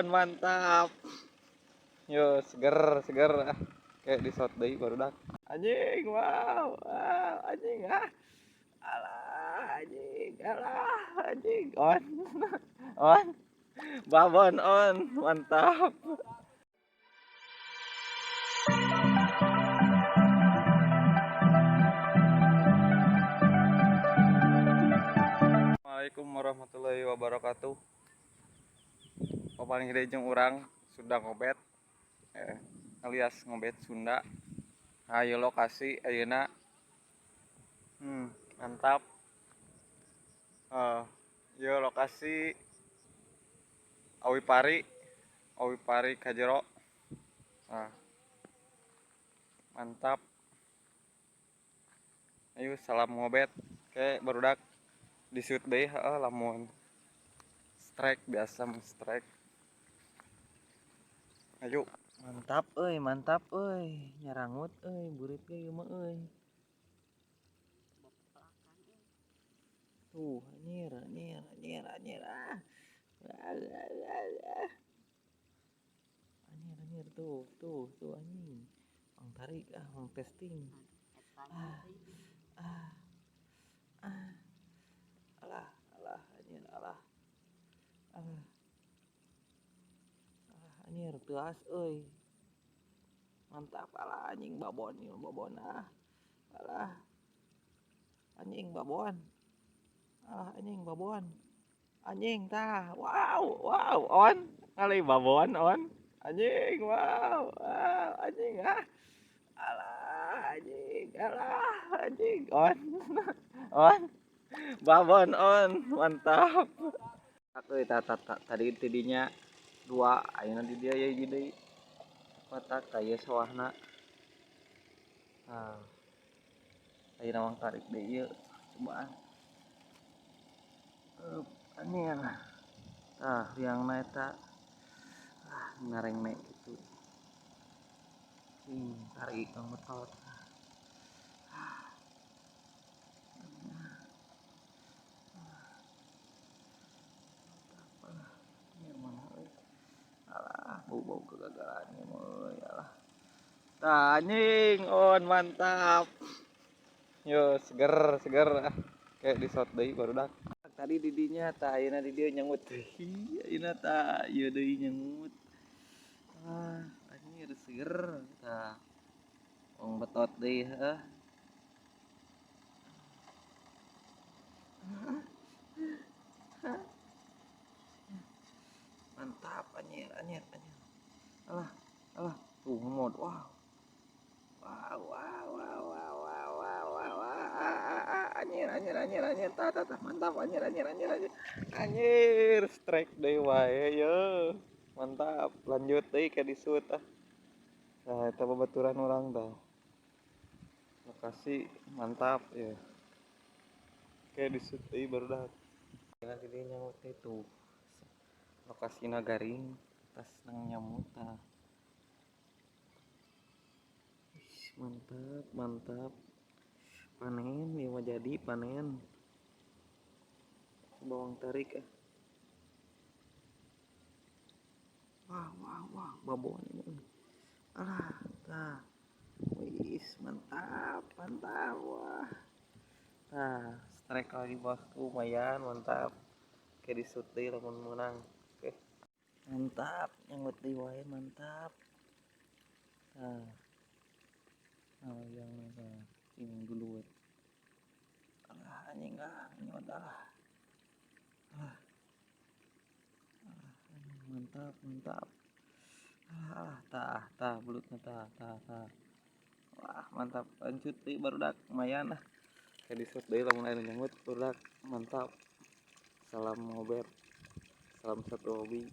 on mantap. Yo seger seger kayak di shot day baru dak. Anjing wow, wow anjing alah anjing alah anjing on on babon on mantap. Assalamualaikum warahmatullahi wabarakatuh. Paling gede jeung urang sudah ngobet alias ngobet Sunda. Ayo lokasi ayeuna mantap. Yo lokasi Awi Pari Kajero. Mantap. Ayo salam ngobet kayak barudak di shoot deui lamun strike biasa strike. Ayo mantap nyarangut burit ge ieu mah tuh anjir anjir tuh anjing mang tarik mang testing alah anjir alah anjir teuas mantap alah anjing babon alah anjing babon anjing tah wow on kali babon on anjing wow anjing alah anjing on on babon on mantap. Tadi tidinya dua ayeuna di dia ye deui patak taya sawahna. Ayeuna mah tarik deui ieu cobaan anjir liangna eta ngarengne kitu tarik kang betot bau kegagalan ieu mah alah tah anjing on mantap. Yo seger kayak di shot deui barudak tadi didinya tah ayeuna di dieu nyangut deui ayeuna tah ieu deui nyangut anjir seger tah wong betot deui mantap anjir alah tuh ngemod wow anjir tah mantap anjir strike deui wae ye mantap lanjut deui ke di shoot nah eta babaturan urang tah lokasi mantap ya kayak di shoot deui barudak lagi dia nyamut itu lokasina garing tas nang nyamut mantap panen ieu mah jadi panen bawang tarik wah babon ini alah tah wis mantap wah strike lagi bosku lumayan mantap kayak di shoot deui lamun menang oke mantap nyangut deui wae mantap yang ini dulu alah anjing nyot mantap tah belutna tah wah mantap lanjut deui barudak lumayan kayak di shoot deui lamun aya nyangut barudak mantap salam ngobet salam satu hobi.